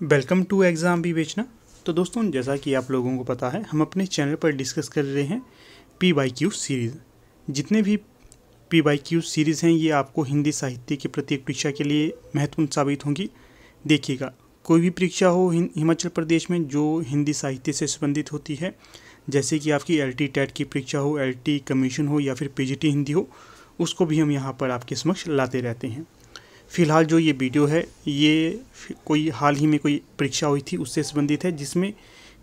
Welcome to exam विवेचना। तो दोस्तों, जैसा कि आप लोगों को पता है, हम अपने चैनल पर डिस्कस कर रहे हैं PYQ सीरीज़। जितने भी PYQ सीरीज़ हैं ये आपको हिंदी साहित्य की प्रत्येक परीक्षा के लिए महत्वपूर्ण साबित होंगी। देखिएगा, कोई भी परीक्षा हो हिमाचल प्रदेश में जो हिंदी साहित्य से संबंधित होती है, जैसे कि आपकी LT टेट की परीक्षा हो, LT कमीशन हो या फिर PGT हिंदी हो, उसको भी हम यहाँ पर आपके समक्ष लाते रहते हैं। फ़िलहाल जो ये वीडियो है ये कोई हाल ही में कोई परीक्षा हुई थी उससे संबंधित है, जिसमें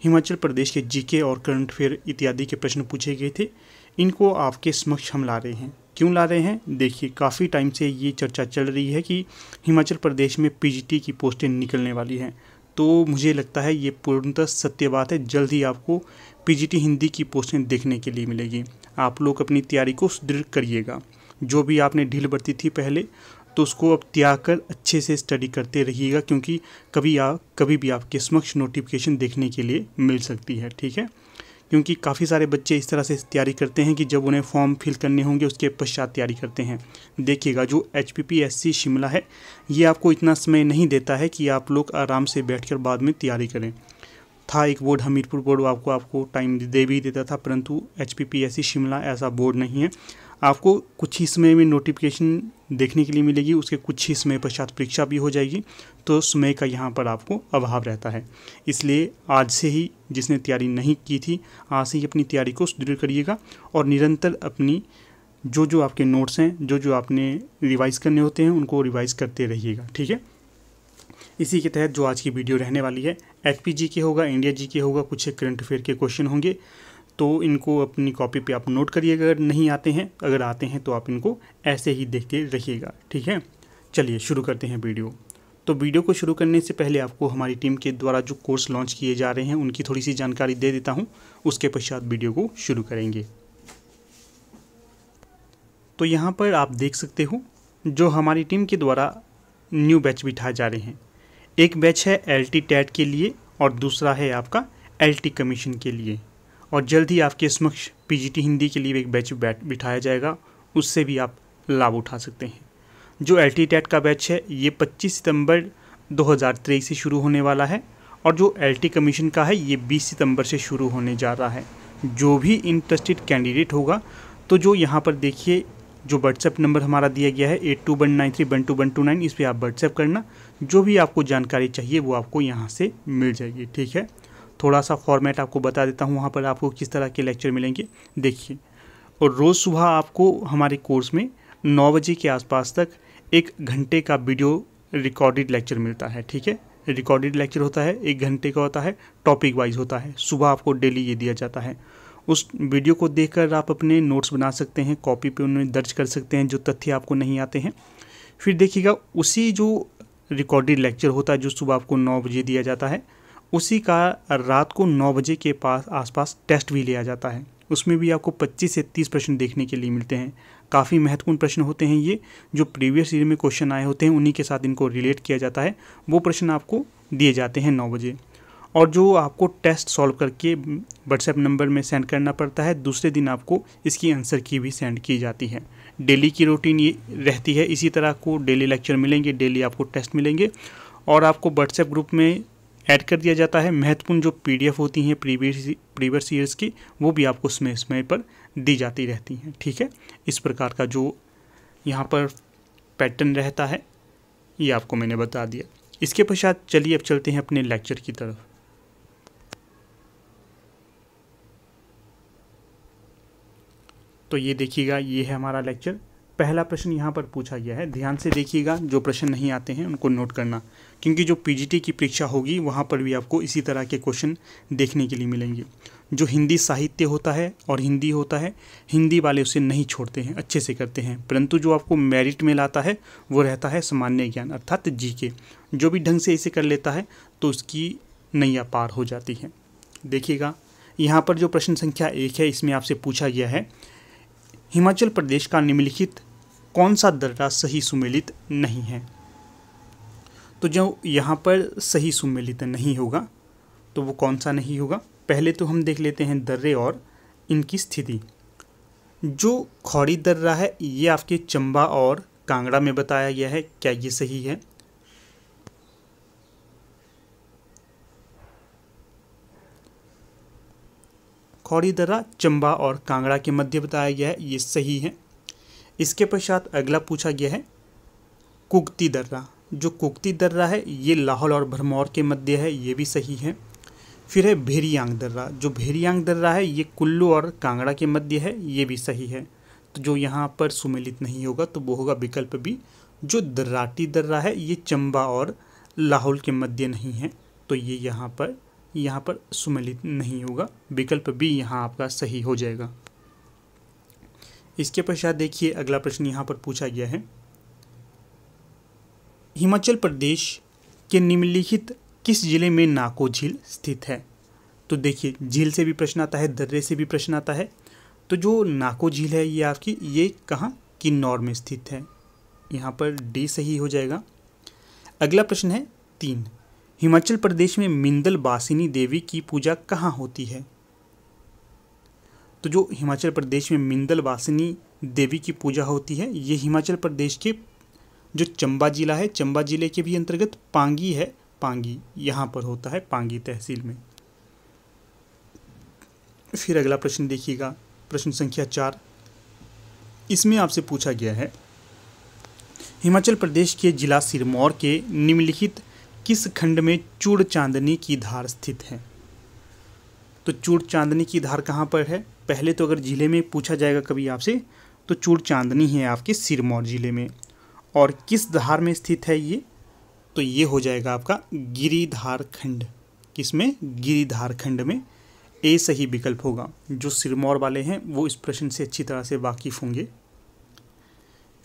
हिमाचल प्रदेश के GK और करंट अफेयर इत्यादि के प्रश्न पूछे गए थे। इनको आपके समक्ष हम ला रहे हैं। क्यों ला रहे हैं? देखिए, काफ़ी टाइम से ये चर्चा चल रही है कि हिमाचल प्रदेश में PGT की पोस्टें निकलने वाली हैं। तो मुझे लगता है ये पूर्णतः सत्य बात है। जल्द ही आपको PGT हिंदी की पोस्टें देखने के लिए मिलेगी। आप लोग अपनी तैयारी को सुदृढ़ करिएगा। जो भी आपने ढील बरती थी पहले, तो उसको अब त्याग कर अच्छे से स्टडी करते रहिएगा, क्योंकि कभी भी आपके समक्ष नोटिफिकेशन देखने के लिए मिल सकती है। ठीक है, क्योंकि काफ़ी सारे बच्चे इस तरह से तैयारी करते हैं कि जब उन्हें फॉर्म फिल करने होंगे उसके पश्चात तैयारी करते हैं। देखिएगा, जो HPPSC शिमला है ये आपको इतना समय नहीं देता है कि आप लोग आराम से बैठकर बाद में तैयारी करें। था एक बोर्ड, हमीरपुर बोर्ड, आपको टाइम दे भी देता था, परंतु HPPSC शिमला ऐसा बोर्ड नहीं है। आपको कुछ ही समय में नोटिफिकेशन देखने के लिए मिलेगी, उसके कुछ ही समय पश्चात परीक्षा भी हो जाएगी। तो समय का यहाँ पर आपको अभाव रहता है। इसलिए आज से ही जिसने तैयारी नहीं की थी, आज से ही अपनी तैयारी को सुदृढ़ करिएगा और निरंतर अपनी जो आपके नोट्स हैं, जो आपने रिवाइज़ करने होते हैं, उनको रिवाइज़ करते रहिएगा। ठीक है, इसी के तहत जो आज की वीडियो रहने वाली है, HPGK होगा, इंडिया GK होगा, कुछ करंट अफेयर के क्वेश्चन होंगे। तो इनको अपनी कॉपी पे आप नोट करिएगा। अगर नहीं आते हैं, अगर आते हैं तो आप इनको ऐसे ही देखते रहिएगा। ठीक है, चलिए शुरू करते हैं वीडियो। तो वीडियो को शुरू करने से पहले आपको हमारी टीम के द्वारा जो कोर्स लॉन्च किए जा रहे हैं उनकी थोड़ी सी जानकारी दे देता हूँ, उसके पश्चात वीडियो को शुरू करेंगे। तो यहाँ पर आप देख सकते हो जो हमारी टीम के द्वारा न्यू बैच बिठाए जा रहे हैं। एक बैच है LT टेट के लिए और दूसरा है आपका LT कमीशन के लिए, और जल्द ही आपके समक्ष PGT हिंदी के लिए एक बैच बिठाया जाएगा, उससे भी आप लाभ उठा सकते हैं। जो LT टेट का बैच है ये 25 सितंबर 2023 से शुरू होने वाला है, और जो LT कमीशन का है ये 20 सितंबर से शुरू होने जा रहा है। जो भी इंटरेस्टेड कैंडिडेट होगा, तो जो यहाँ पर देखिए जो व्हाट्सएप नंबर हमारा दिया गया है 8219312129, इस पर आप व्हाट्सएप करना। जो भी आपको जानकारी चाहिए वो आपको यहाँ से मिल जाएगी। ठीक है, थोड़ा सा फॉर्मेट आपको बता देता हूँ वहाँ पर आपको किस तरह के लेक्चर मिलेंगे। देखिए, और रोज़ सुबह आपको हमारे कोर्स में 9 बजे के आसपास तक 1 घंटे का वीडियो रिकॉर्डेड लेक्चर मिलता है। ठीक है, रिकॉर्डेड लेक्चर होता है, 1 घंटे का होता है, टॉपिक वाइज होता है। सुबह आपको डेली ये दिया जाता है। उस वीडियो को देखकर आप अपने नोट्स बना सकते हैं, कॉपी पे उन्हें दर्ज कर सकते हैं जो तथ्य आपको नहीं आते हैं। फिर देखिएगा, उसी जो रिकॉर्डेड लेक्चर होता है जो सुबह आपको 9 बजे दिया जाता है, उसी का रात को 9 बजे के आसपास टेस्ट भी लिया जाता है। उसमें भी आपको 25 से 30 प्रश्न देखने के लिए मिलते हैं। काफ़ी महत्वपूर्ण प्रश्न होते हैं ये, जो प्रीवियस ईयर में क्वेश्चन आए होते हैं उन्हीं के साथ इनको रिलेट किया जाता है। वो प्रश्न आपको दिए जाते हैं 9 बजे, और जो आपको टेस्ट सॉल्व करके व्हाट्सएप नंबर में सेंड करना पड़ता है। दूसरे दिन आपको इसकी आंसर की भी सेंड की जाती है। डेली की रूटीन ये रहती है। इसी तरह को डेली लेक्चर मिलेंगे, डेली आपको टेस्ट मिलेंगे, और आपको व्हाट्सएप ग्रुप में ऐड कर दिया जाता है। महत्वपूर्ण जो PDF होती हैं प्रीवियस ईयर्स की, वो भी आपको समय समय पर दी जाती रहती हैं। ठीक है, इस प्रकार का जो यहाँ पर पैटर्न रहता है ये आपको मैंने बता दिया। इसके पश्चात चलिए अब चलते हैं अपने लेक्चर की तरफ। तो ये देखिएगा, ये है हमारा लेक्चर। पहला प्रश्न यहाँ पर पूछा गया है, ध्यान से देखिएगा। जो प्रश्न नहीं आते हैं उनको नोट करना, क्योंकि जो PGT की परीक्षा होगी वहाँ पर भी आपको इसी तरह के क्वेश्चन देखने के लिए मिलेंगे। जो हिंदी साहित्य होता है और हिंदी होता है, हिंदी वाले उसे नहीं छोड़ते हैं, अच्छे से करते हैं, परंतु जो आपको मेरिट में लाता है वो रहता है सामान्य ज्ञान अर्थात GK। जो भी ढंग से इसे कर लेता है तो उसकी नैया पार हो जाती है। देखिएगा, यहाँ पर जो प्रश्न संख्या 1 है, इसमें आपसे पूछा गया है, हिमाचल प्रदेश का निम्नलिखित कौन सा दर्रा सही सुमेलित नहीं है। तो जो यहाँ पर सही सुमेलित नहीं होगा तो वो कौन सा नहीं होगा। पहले तो हम देख लेते हैं दर्रे और इनकी स्थिति। जो खौरी दर्रा है ये आपके चंबा और कांगड़ा में बताया गया है, क्या ये सही है? खौरी दर्रा चंबा और कांगड़ा के मध्य बताया गया है, ये सही है। इसके पश्चात अगला पूछा गया है कुगती दर्रा। जो कुगती दर्रा है ये लाहौल और भरमौर के मध्य है, ये भी सही है। फिर है भेरियांग दर्रा। जो भेरियांग दर्रा है ये कुल्लू और कांगड़ा के मध्य है, ये भी सही है। तो जो यहाँ पर सुमेलित नहीं होगा तो वो होगा विकल्प बी। जो दर्राटी दर्रा है ये चंबा और लाहौल के मध्य नहीं है, तो ये यहाँ पर सुमेलित नहीं होगा, विकल्प बी यहाँ आपका सही हो जाएगा। इसके पश्चात देखिए अगला प्रश्न यहाँ पर पूछा गया है हिमाचल प्रदेश के निम्नलिखित किस जिले में नाको झील स्थित है। तो देखिए झील से भी प्रश्न आता है, दर्रे से भी प्रश्न आता है। तो जो नाको झील है ये आपकी ये कहाँ, किन्नौर में स्थित है, यहाँ पर डी सही हो जाएगा। अगला प्रश्न है 3, हिमाचल प्रदेश में मिंदल बासिनी देवी की पूजा कहाँ होती है। तो जो हिमाचल प्रदेश में मिंदल बासिनी देवी की पूजा होती है ये हिमाचल प्रदेश के जो चंबा जिला है, चंबा जिले के भी अंतर्गत पांगी है, पांगी यहाँ पर होता है, पांगी तहसील में। फिर अगला प्रश्न देखिएगा, प्रश्न संख्या 4। इसमें आपसे पूछा गया है हिमाचल प्रदेश के जिला सिरमौर के निम्नलिखित किस खंड में चूड़ चांदनी की धार स्थित है। तो चूड़ चांदनी की धार कहाँ पर है। पहले तो अगर जिले में पूछा जाएगा कभी आपसे तो चूड़ चांदनी है आपके सिरमौर जिले में। और किस धार में स्थित है ये, तो ये हो जाएगा आपका गिरिधार खंड। किसमें, गिरिधार खंड में, ए सही विकल्प होगा। जो सिरमौर वाले हैं वो इस प्रश्न से अच्छी तरह से वाकिफ होंगे।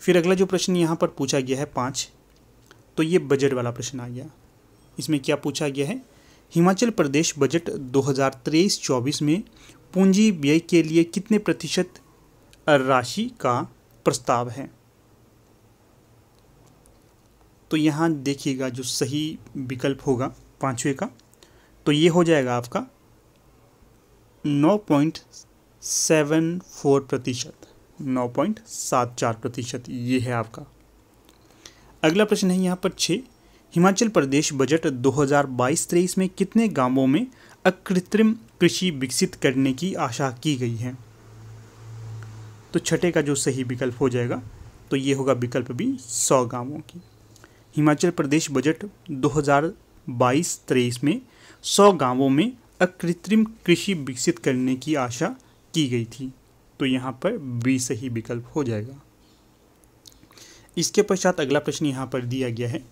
फिर अगला जो प्रश्न यहाँ पर पूछा गया है 5, तो ये बजट वाला प्रश्न आ गया। इसमें क्या पूछा गया है, हिमाचल प्रदेश बजट 2023-24 में पूंजी व्यय के लिए कितने प्रतिशत राशि का प्रस्ताव है। तो यहाँ देखिएगा जो सही विकल्प होगा 5वें का, तो ये हो जाएगा आपका 9.74%, 9.74%, ये है आपका। अगला प्रश्न है यहाँ पर 6, हिमाचल प्रदेश बजट 2022-23 में कितने गांवों में अकृत्रिम कृषि विकसित करने की आशा की गई है। तो छठे का जो सही विकल्प हो जाएगा तो ये होगा विकल्प भी 100 गांवों की। हिमाचल प्रदेश बजट 2022-23 में 100 गांवों में अकृत्रिम कृषि विकसित करने की आशा की गई थी, तो यहाँ पर बी सही विकल्प हो जाएगा। इसके पश्चात अगला प्रश्न यहाँ पर दिया गया है,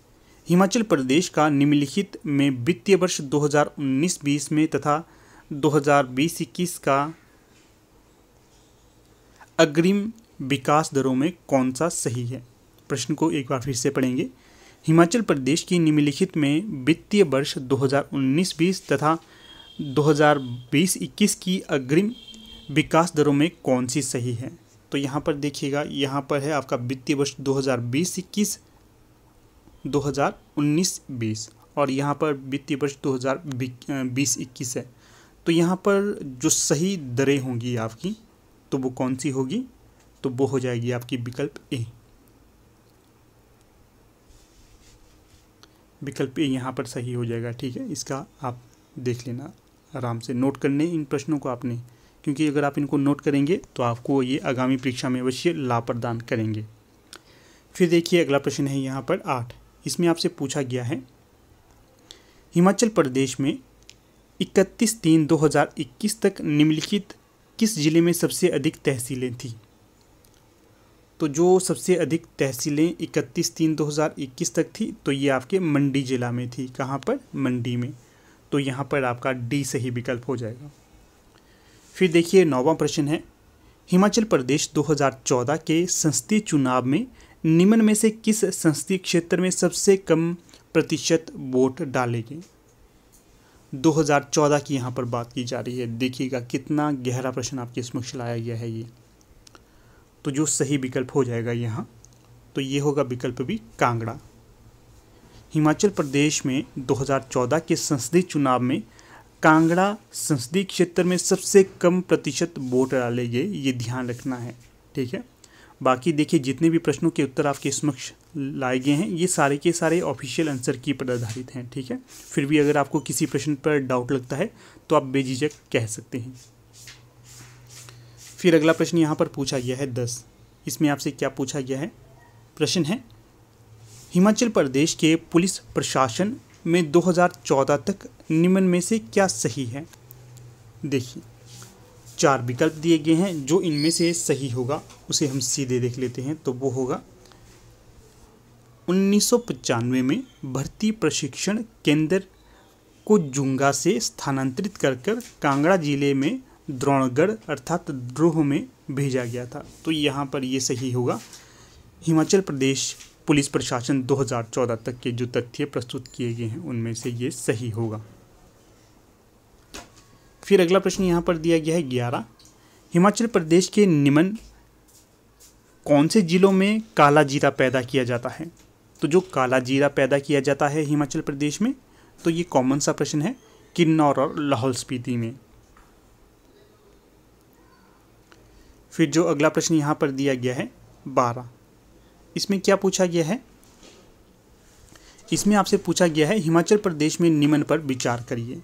हिमाचल प्रदेश का निम्नलिखित में वित्तीय वर्ष 2019-20 में तथा 2020-21 का अग्रिम विकास दरों में कौन सा सही है। प्रश्न को एक बार फिर से पढ़ेंगे, हिमाचल प्रदेश की निम्नलिखित में वित्तीय वर्ष 2019-20 तथा 2020-21 की अग्रिम विकास दरों में कौन सी सही है। तो यहाँ पर देखिएगा, यहाँ पर है आपका वित्तीय वर्ष 2020-21, 2019-20 और यहाँ पर वित्तीय वर्ष 2020-21 है। तो यहाँ पर जो सही दरें होंगी आपकी तो वो कौन सी होगी, तो वो हो जाएगी आपकी विकल्प ए। विकल्प ए यहाँ पर सही हो जाएगा। ठीक है, इसका आप देख लेना, आराम से नोट करने इन प्रश्नों को आपने, क्योंकि अगर आप इनको नोट करेंगे तो आपको ये आगामी परीक्षा में अवश्य लाभ प्रदान करेंगे। फिर देखिए अगला प्रश्न है यहाँ पर 8, इसमें आपसे पूछा गया है हिमाचल प्रदेश में 31/3/2021 तक निम्नलिखित किस जिले में सबसे अधिक तहसीलें थी। तो जो सबसे अधिक तहसीलें 31/3/2021 तक थी तो ये आपके मंडी जिला में थी। कहाँ पर, मंडी में। तो यहाँ पर आपका डी सही विकल्प हो जाएगा। फिर देखिए 9वां प्रश्न है, हिमाचल प्रदेश 2014 के संसदीय चुनाव में निम्न में से किस संसदीय क्षेत्र में सबसे कम प्रतिशत वोट डाले गए। 2014 की यहाँ पर बात की जा रही है। देखिएगा कितना गहरा प्रश्न आपके समक्ष लाया गया है ये। तो जो सही विकल्प हो जाएगा यहाँ, तो ये होगा विकल्प भी कांगड़ा। हिमाचल प्रदेश में 2014 के संसदीय चुनाव में कांगड़ा संसदीय क्षेत्र में सबसे कम प्रतिशत वोट डाले गए, ये ध्यान रखना है। ठीक है, बाकी देखिए जितने भी प्रश्नों के उत्तर आपके समक्ष लाए गए हैं ये सारे के सारे ऑफिशियल आंसर की पर आधारित हैं। ठीक है, फिर भी अगर आपको किसी प्रश्न पर डाउट लगता है तो आप बेझिझक कह सकते हैं। फिर अगला प्रश्न यहाँ पर पूछा गया है 10। इसमें आपसे क्या पूछा गया है? प्रश्न है, हिमाचल प्रदेश के पुलिस प्रशासन में 2014 तक निम्न में से क्या सही है? देखिए 4 विकल्प दिए गए हैं, जो इनमें से सही होगा उसे हम सीधे देख लेते हैं। तो वो होगा 1995 में भर्ती प्रशिक्षण केंद्र को जुंगा से स्थानांतरित कर कांगड़ा जिले में द्रोणगढ़ अर्थात द्रोह में भेजा गया था। तो यहाँ पर ये सही होगा। हिमाचल प्रदेश पुलिस प्रशासन 2014 तक के जो तथ्य प्रस्तुत किए गए हैं उनमें से ये सही होगा। फिर अगला प्रश्न यहाँ पर दिया गया है 11। हिमाचल प्रदेश के निम्न कौन से जिलों में काला जीरा पैदा किया जाता है? तो जो काला जीरा पैदा किया जाता है हिमाचल प्रदेश में, तो ये कॉमन सा प्रश्न है, किन्नौर और लाहौल स्पीति में। फिर जो अगला प्रश्न यहाँ पर दिया गया है 12, इसमें क्या पूछा गया है? इसमें आपसे पूछा गया है हिमाचल प्रदेश में निम्न पर विचार करिए।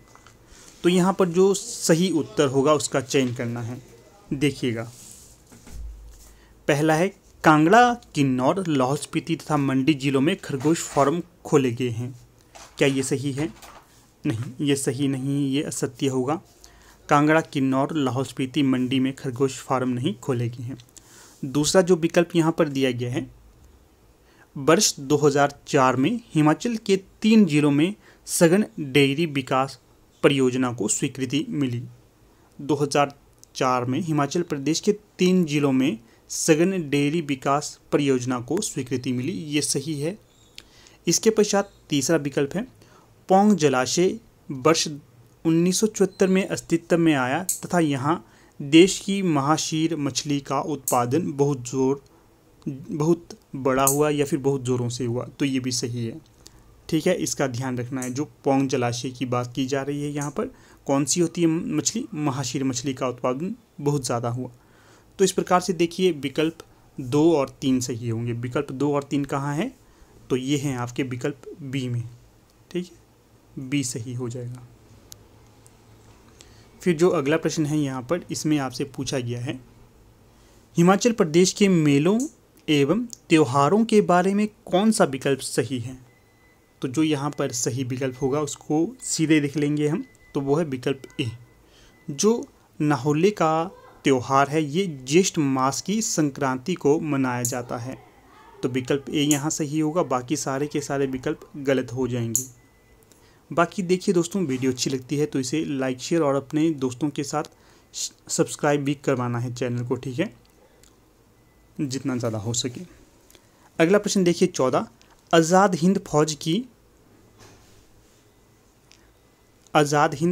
तो यहाँ पर जो सही उत्तर होगा उसका चयन करना है। देखिएगा, पहला है कांगड़ा, किन्नौर, लाहौल स्पीति तथा मंडी जिलों में खरगोश फार्म खोले गए हैं। क्या ये सही है? नहीं, ये सही नहीं, ये असत्य होगा। कांगड़ा, किन्नौर, लाहौल स्पीति, मंडी में खरगोश फार्म नहीं खोले गए हैं। दूसरा जो विकल्प यहाँ पर दिया गया है, वर्ष 2004 में हिमाचल के 3 जिलों में सघन डेयरी विकास परियोजना को स्वीकृति मिली। 2004 में हिमाचल प्रदेश के 3 जिलों में सघन डेयरी विकास परियोजना को स्वीकृति मिली, ये सही है। इसके पश्चात तीसरा विकल्प है पौंग जलाशय वर्ष 1974 में अस्तित्व में आया तथा यहाँ देश की महाशीर मछली का उत्पादन बहुत बड़ा हुआ या फिर बहुत ज़ोरों से हुआ। तो ये भी सही है। ठीक है, इसका ध्यान रखना है। जो पौंग जलाशय की बात की जा रही है यहाँ पर कौन सी होती है मछली? महाशीर मछली का उत्पादन बहुत ज़्यादा हुआ। तो इस प्रकार से देखिए विकल्प 2 और 3 सही होंगे। विकल्प 2 और 3 कहाँ हैं? तो ये हैं आपके विकल्प बी में। ठीक है, बी सही हो जाएगा। फिर जो अगला प्रश्न है यहाँ पर, इसमें आपसे पूछा गया है हिमाचल प्रदेश के मेलों एवं त्योहारों के बारे में कौन सा विकल्प सही है? तो जो यहाँ पर सही विकल्प होगा उसको सीधे देख लेंगे हम। तो वो है विकल्प ए। जो नाहोले का त्योहार है ये ज्येष्ठ मास की संक्रांति को मनाया जाता है। तो विकल्प ए यहाँ सही होगा। बाकी सारे के सारे विकल्प गलत हो जाएंगे। बाकी देखिए दोस्तों, वीडियो अच्छी लगती है तो इसे लाइक, शेयर और अपने दोस्तों के साथ सब्सक्राइब भी करवाना है चैनल को। ठीक है, जितना ज़्यादा हो सके। अगला प्रश्न देखिए 14। आज़ाद हिंद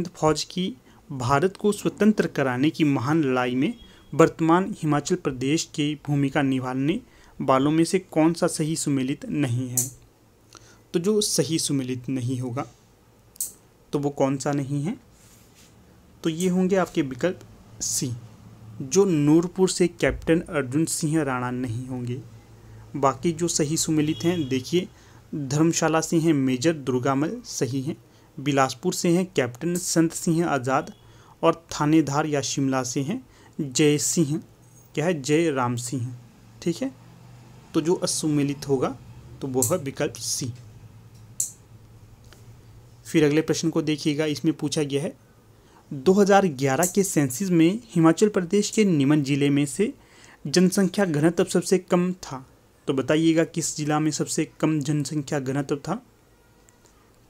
फौज की भारत को स्वतंत्र कराने की महान लड़ाई में वर्तमान हिमाचल प्रदेश की भूमिका निभाने वालों में से कौन सा सही सुमेलित नहीं है? तो जो सही सुमेलित नहीं होगा तो वो कौन सा नहीं है? तो ये होंगे आपके विकल्प सी। जो नूरपुर से कैप्टन अर्जुन सिंह राणा नहीं होंगे। बाकी जो सही सुमेलित हैं देखिए, धर्मशाला से हैं मेजर दुर्गामल, सही हैं। बिलासपुर से हैं कैप्टन संत सिंह आज़ाद और थानेदार या शिमला से हैं जय सिंह, क्या है, जय राम सिंह। ठीक है, तो जो असुमेलित होगा तो वो है विकल्प सी। फिर अगले प्रश्न को देखिएगा, इसमें पूछा गया है 2011 के सेंसस में हिमाचल प्रदेश के निम्न जिले में से जनसंख्या घनत्व सबसे कम था। तो बताइएगा किस जिला में सबसे कम जनसंख्या घनत्व था?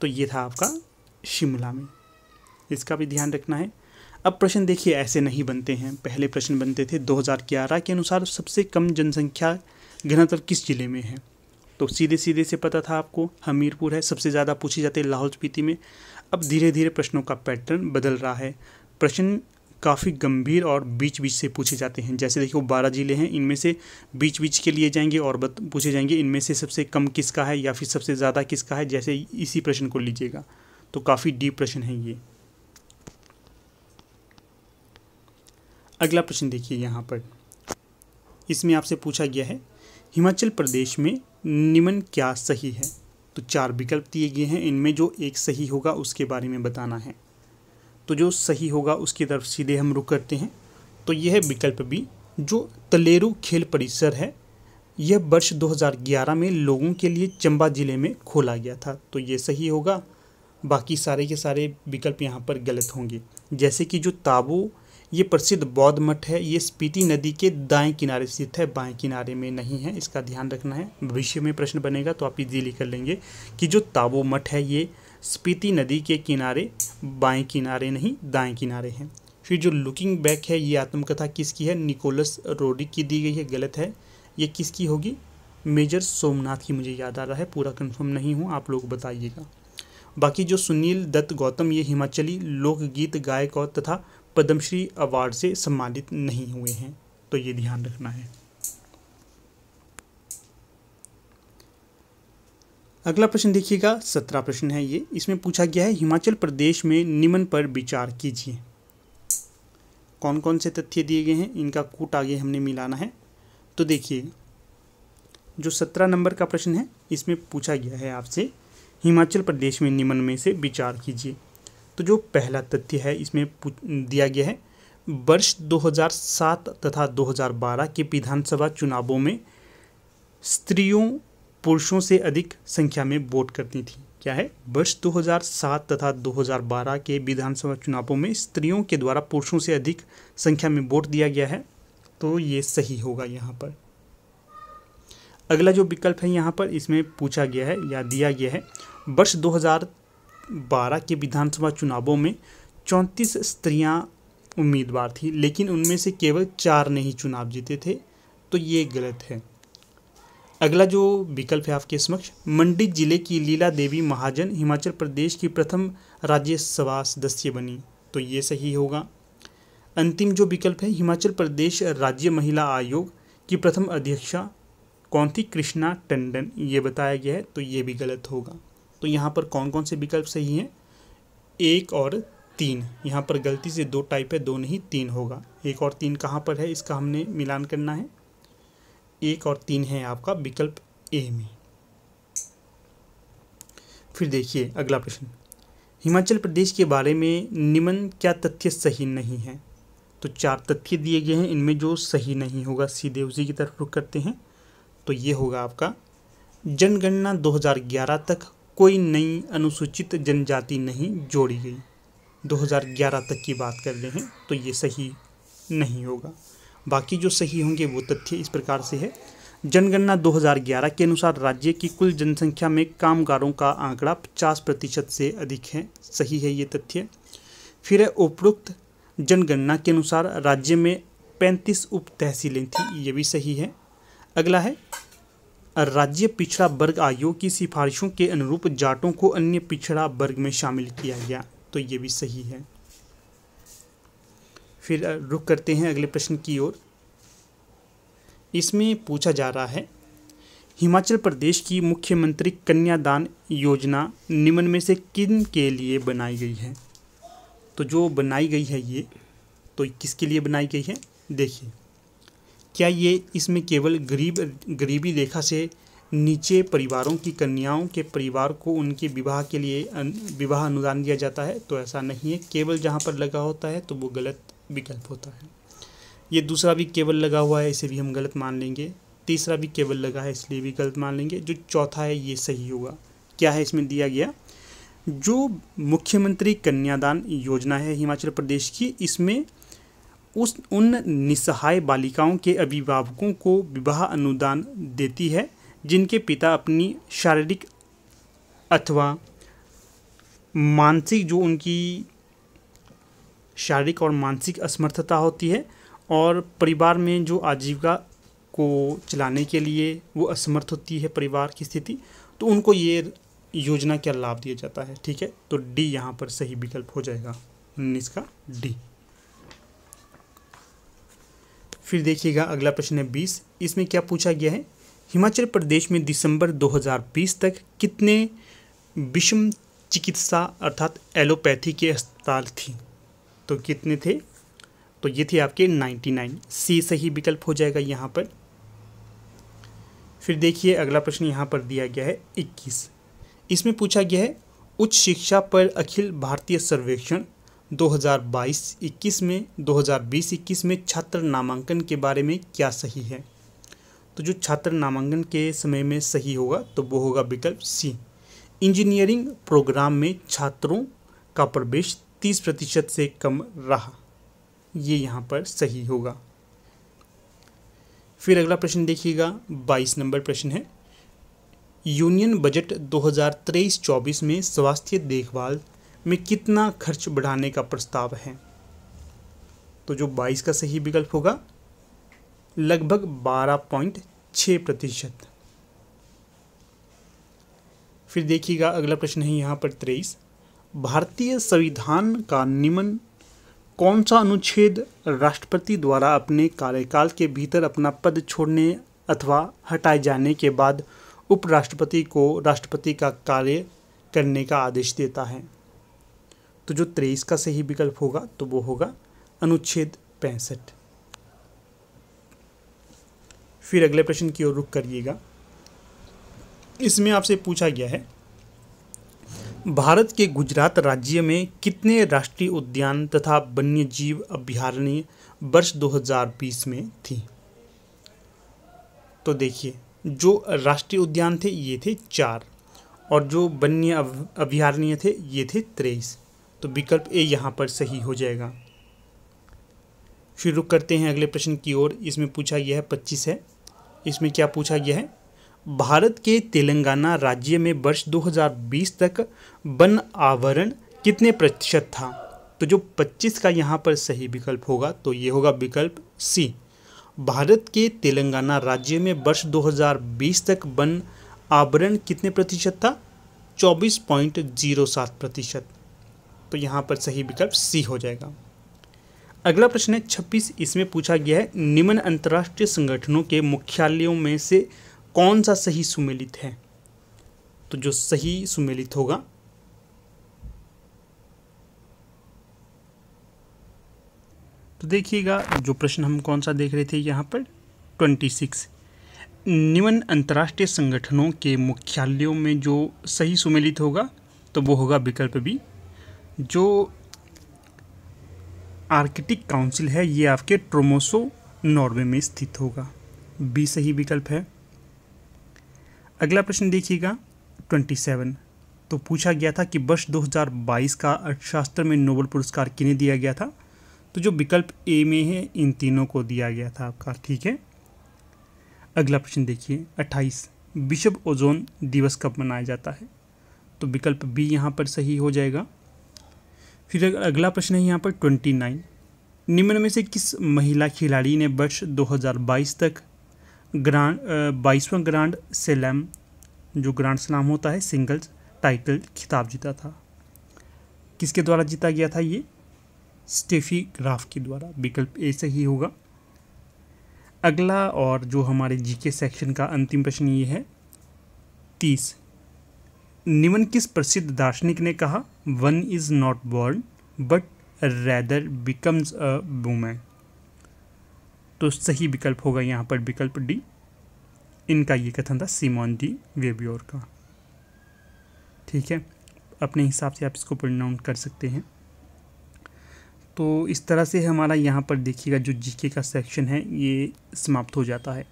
तो ये था आपका शिमला में। इसका भी ध्यान रखना है। अब प्रश्न देखिए ऐसे नहीं बनते हैं। पहले प्रश्न बनते थे 2011 के अनुसार सबसे कम जनसंख्या घनत्व किस जिले में है? तो सीधे सीधे से पता था आपको, हमीरपुर है। सबसे ज़्यादा पूछे जाते हैं लाहौल स्पीति में। अब धीरे धीरे प्रश्नों का पैटर्न बदल रहा है। प्रश्न काफ़ी गंभीर और बीच बीच से पूछे जाते हैं। जैसे देखिए 12 जिले हैं, इनमें से बीच बीच के लिए जाएंगे और पूछे जाएंगे इनमें से सबसे कम किसका है या फिर सबसे ज़्यादा किसका है। जैसे इसी प्रश्न को लीजिएगा तो काफ़ी डीप प्रश्न है ये। अगला प्रश्न देखिए यहाँ पर, इसमें आपसे पूछा गया है हिमाचल प्रदेश में निम्न क्या सही है? तो 4 विकल्प दिए गए हैं, इनमें जो एक सही होगा उसके बारे में बताना है। तो जो सही होगा उसकी तरफ सीधे हम रुख करते हैं। तो यह है विकल्प बी। जो तलेरू खेल परिसर है यह वर्ष 2011 में लोगों के लिए चंबा जिले में खोला गया था, तो ये सही होगा। बाकी सारे के सारे विकल्प यहाँ पर गलत होंगे। जैसे कि जो ताबो ये प्रसिद्ध बौद्ध मठ है, ये स्पीति नदी के दाएं किनारे स्थित है, बाएं किनारे में नहीं है, इसका ध्यान रखना है। भविष्य में प्रश्न बनेगा तो आप इजीली कर लेंगे कि जो ताबो मठ है ये स्पीति नदी के किनारे बाएं किनारे नहीं दाएं किनारे हैं। फिर जो लुकिंग बैक है ये आत्मकथा किसकी है? निकोलस रोड्रिक की दी गई है, गलत है। ये किसकी होगी? मेजर सोमनाथ की, मुझे याद आ रहा है, पूरा कंफर्म नहीं हूँ, आप लोग बताइएगा। बाकी जो सुनील दत्त गौतम ये हिमाचली लोकगीत गायक और तथा पद्मश्री अवार्ड से सम्मानित नहीं हुए हैं, तो ये ध्यान रखना है। अगला प्रश्न देखिएगा, 17 प्रश्न है ये। इसमें पूछा गया है हिमाचल प्रदेश में निम्न पर विचार कीजिए। कौन कौन से तथ्य दिए गए हैं इनका कूट आगे हमने मिलाना है। तो देखिए जो 17 नंबर का प्रश्न है इसमें पूछा गया है आपसे हिमाचल प्रदेश में निम्न में से विचार कीजिए। तो जो पहला तथ्य है इसमें दिया गया है वर्ष 2007 तथा 2012 के विधानसभा चुनावों में स्त्रियों पुरुषों से अधिक संख्या में वोट करती थी। क्या है? वर्ष 2007 तथा 2012 के विधानसभा चुनावों में स्त्रियों के द्वारा पुरुषों से अधिक संख्या में वोट दिया गया है, तो ये सही होगा यहाँ पर। अगला जो विकल्प है यहाँ पर इसमें पूछा गया है या दिया गया है वर्ष 2012 के विधानसभा चुनावों में 34 स्त्रियां उम्मीदवार थी, लेकिन उनमें से केवल 4 ने ही चुनाव जीते थे, तो ये गलत है। अगला जो विकल्प है आपके समक्ष, मंडी जिले की लीला देवी महाजन हिमाचल प्रदेश की प्रथम राज्यसभा सदस्य बनी, तो ये सही होगा। अंतिम जो विकल्प है हिमाचल प्रदेश राज्य महिला आयोग की प्रथम अध्यक्षा कौन थी? कृष्णा टंडन, ये बताया गया है, तो ये भी गलत होगा। तो यहाँ पर कौन कौन से विकल्प सही हैं? 1 और 3। यहाँ पर गलती से 2 टाइप है, 2 नहीं 3 होगा। 1 और 3 कहाँ पर है इसका हमने मिलान करना है। 1 और 3 है आपका विकल्प ए में। फिर देखिए अगला प्रश्न, हिमाचल प्रदेश के बारे में निम्न क्या तथ्य सही नहीं है? तो 4 तथ्य दिए गए हैं, इनमें जो सही नहीं होगा सीधे उसी की तरफ रुख करते हैं। तो ये होगा आपका जनगणना 2011 तक कोई नई अनुसूचित जनजाति नहीं जोड़ी गई। 2011 तक की बात कर रहे हैं, तो ये सही नहीं होगा। बाकी जो सही होंगे वो तथ्य इस प्रकार से है। जनगणना 2011 के अनुसार राज्य की कुल जनसंख्या में कामगारों का आंकड़ा 50% से अधिक है, सही है ये तथ्य। फिर है उपरोक्त जनगणना के अनुसार राज्य में 35 उप तहसीलें थी, ये भी सही है। अगला है राज्य पिछड़ा वर्ग आयोग की सिफारिशों के अनुरूप जाटों को अन्य पिछड़ा वर्ग में शामिल किया गया, तो ये भी सही है। फिर रुक करते हैं अगले प्रश्न की ओर। इसमें पूछा जा रहा है हिमाचल प्रदेश की मुख्यमंत्री कन्यादान योजना निम्न में से किन के लिए बनाई गई है? तो जो बनाई गई है ये, तो किसके लिए बनाई गई है? देखिए, क्या ये इसमें केवल गरीबी रेखा से नीचे परिवारों की कन्याओं के परिवार को उनके विवाह के लिए विवाह अनुदान दिया जाता है? तो ऐसा नहीं है। केवल जहाँ पर लगा होता है तो वो गलत विकल्प होता है। ये दूसरा भी केवल लगा हुआ है, इसे भी हम गलत मान लेंगे। तीसरा भी केवल लगा है, इसलिए भी गलत मान लेंगे। जो चौथा है ये सही होगा। क्या है इसमें दिया गया? जो मुख्यमंत्री कन्यादान योजना है हिमाचल प्रदेश की, इसमें उन निसहाय बालिकाओं के अभिभावकों को विवाह अनुदान देती है जिनके पिता अपनी शारीरिक अथवा मानसिक, जो उनकी शारीरिक और मानसिक असमर्थता होती है और परिवार में जो आजीविका को चलाने के लिए वो असमर्थ होती है परिवार की स्थिति, तो उनको ये योजना का लाभ दिया जाता है। ठीक है, तो डी यहाँ पर सही विकल्प हो जाएगा, 19 का डी। फिर देखिएगा अगला प्रश्न है 20। इसमें क्या पूछा गया है? हिमाचल प्रदेश में दिसंबर 2020 तक कितने विषम चिकित्सा अर्थात एलोपैथी के अस्पताल थी? तो कितने थे? तो ये थे आपके 99, सी सही विकल्प हो जाएगा यहाँ पर। फिर देखिए अगला प्रश्न यहाँ पर दिया गया है 21। इसमें पूछा गया है उच्च शिक्षा पर अखिल भारतीय सर्वेक्षण 2022-21 में 2020-21 में छात्र नामांकन के बारे में क्या सही है? तो जो छात्र नामांकन के समय में सही होगा तो वो होगा विकल्प सी। इंजीनियरिंग प्रोग्राम में छात्रों का प्रवेश 30% से कम रहा, ये यहाँ पर सही होगा। फिर अगला प्रश्न देखिएगा, 22 नंबर प्रश्न है, यूनियन बजट 2023-24 में स्वास्थ्य देखभाल में कितना खर्च बढ़ाने का प्रस्ताव है? तो जो 22 का सही विकल्प होगा लगभग 12.6%। फिर देखिएगा अगला प्रश्न है यहाँ पर 23, भारतीय संविधान का निम्न कौन सा अनुच्छेद राष्ट्रपति द्वारा अपने कार्यकाल के भीतर अपना पद छोड़ने अथवा हटाए जाने के बाद उपराष्ट्रपति को राष्ट्रपति का कार्य करने का आदेश देता है? तो जो 23 का सही विकल्प होगा तो वो होगा अनुच्छेद 65। फिर अगले प्रश्न की ओर रुख करिएगा। इसमें आपसे पूछा गया है, भारत के गुजरात राज्य में कितने राष्ट्रीय उद्यान तथा वन्यजीव अभयारण्य वर्ष 2020 में थी? तो देखिए, जो राष्ट्रीय उद्यान थे ये थे 4 और जो वन्य अभयारण्य थे ये थे 23। तो विकल्प ए यहाँ पर सही हो जाएगा। फिर रुक करते हैं अगले प्रश्न की ओर। इसमें पूछा गया है 25 है। इसमें क्या पूछा गया है, भारत के तेलंगाना राज्य में वर्ष 2020 तक वन आवरण कितने प्रतिशत था? तो जो 25 का यहाँ पर सही विकल्प होगा तो ये होगा विकल्प सी। भारत के तेलंगाना राज्य में वर्ष 2020 तक वन आवरण कितने प्रतिशत था? 24.07%। तो यहाँ पर सही विकल्प सी हो जाएगा। अगला प्रश्न है 26। इसमें पूछा गया है, निम्न अंतर्राष्ट्रीय संगठनों के मुख्यालयों में से कौन सा सही सुमेलित है? तो जो सही सुमेलित होगा तो देखिएगा, जो प्रश्न हम कौन सा देख रहे थे यहाँ पर 26, निम्न अंतर्राष्ट्रीय संगठनों के मुख्यालयों में जो सही सुमेलित होगा तो वो होगा विकल्प बी। जो आर्कटिक काउंसिल है ये आपके ट्रोमोसो नॉर्वे में स्थित होगा, बी सही विकल्प है। अगला प्रश्न देखिएगा 27। तो पूछा गया था कि वर्ष 2022 का अर्थशास्त्र में नोबेल पुरस्कार किन्हें दिया गया था? तो जो विकल्प ए में है इन तीनों को दिया गया था आपका, ठीक है। अगला प्रश्न देखिए 28, विश्व ओजोन दिवस कब मनाया जाता है? तो विकल्प बी यहाँ पर सही हो जाएगा। फिर अगला प्रश्न है यहाँ पर 29, निम्न में से किस महिला खिलाड़ी ने वर्ष 2022 तक 22वां ग्रांड स्लैम, जो ग्रांड स्लैम होता है, सिंगल्स टाइटल खिताब जीता था? किसके द्वारा जीता गया था ये? स्टेफी ग्राफ के द्वारा, विकल्प ए सही होगा। अगला और जो हमारे जीके सेक्शन का अंतिम प्रश्न ये है 30, निम्न किस प्रसिद्ध दार्शनिक ने कहा, one is not born but rather becomes a woman? तो सही विकल्प होगा यहाँ पर विकल्प डी। इनका ये कथन था सिमोन डी वेबियोर का, ठीक है। अपने हिसाब से आप इसको प्रोनाउंस कर सकते हैं। तो इस तरह से हमारा यहाँ पर देखिएगा जो जीके का सेक्शन है ये समाप्त हो जाता है।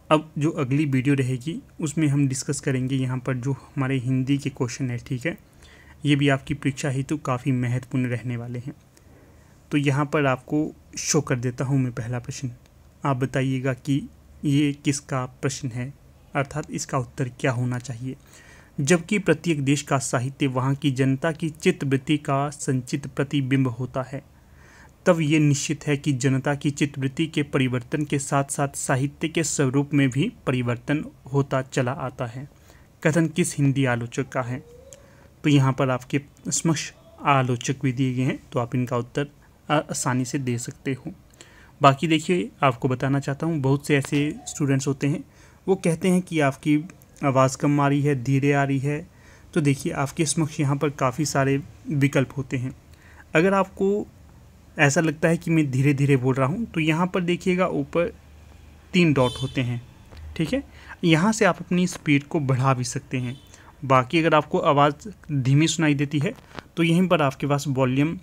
अब जो अगली वीडियो रहेगी उसमें हम डिस्कस करेंगे यहाँ पर जो हमारे हिंदी के क्वेश्चन है, ठीक है। ये भी आपकी परीक्षा हेतु काफ़ी महत्वपूर्ण रहने वाले हैं। तो यहाँ पर आपको शो कर देता हूँ मैं पहला प्रश्न। आप बताइएगा कि ये किसका प्रश्न है, अर्थात इसका उत्तर क्या होना चाहिए। जबकि प्रत्येक देश का साहित्य वहाँ की जनता की चित्तवृत्ति का संचित प्रतिबिंब होता है, तब ये निश्चित है कि जनता की चित्तवृत्ति के परिवर्तन के साथ साथ साहित्य के स्वरूप में भी परिवर्तन होता चला आता है। कथन किस हिंदी आलोचक का है? तो यहाँ पर आपके समक्ष आलोचक भी दिए गए हैं, तो आप इनका उत्तर आसानी से दे सकते हो। बाकी देखिए, आपको बताना चाहता हूँ, बहुत से ऐसे स्टूडेंट्स होते हैं वो कहते हैं कि आपकी आवाज़ कम आ रही है, धीरे आ रही है। तो देखिए, आपके समक्ष यहाँ पर काफ़ी सारे विकल्प होते हैं। अगर आपको ऐसा लगता है कि मैं धीरे धीरे बोल रहा हूँ तो यहाँ पर देखिएगा ऊपर 3 डॉट होते हैं, ठीक है। यहाँ से आप अपनी स्पीड को बढ़ा भी सकते हैं। बाकी अगर आपको आवाज़ धीमी सुनाई देती है तो यहीं पर आपके पास वॉल्यूम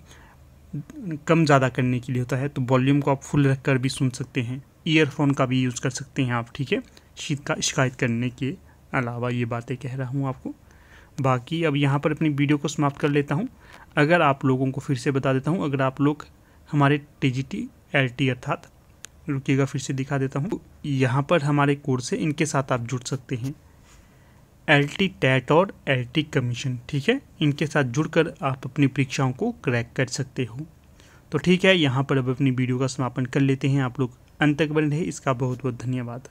कम ज़्यादा करने के लिए होता है, तो वॉल्यूम को आप फुल रख कर भी सुन सकते हैं। ईयरफोन का भी यूज़ कर सकते हैं आप, ठीक है, शिकायत करने के अलावा ये बातें कह रहा हूँ आपको। बाकी अब यहाँ पर अपनी वीडियो को समाप्त कर लेता हूँ। अगर आप लोगों को फिर से बता देता हूँ, अगर आप लोग हमारे TGT LT अर्थात, रुकिएगा फिर से दिखा देता हूँ, यहाँ पर हमारे कोर्स है, इनके साथ आप जुड़ सकते हैं। LT टैट और LT कमीशन, ठीक है, इनके साथ जुड़कर आप अपनी परीक्षाओं को क्रैक कर सकते हो। तो ठीक है, यहाँ पर अब अपनी वीडियो का समापन कर लेते हैं। आप लोग अंत तक बने रहे, इसका बहुत बहुत धन्यवाद।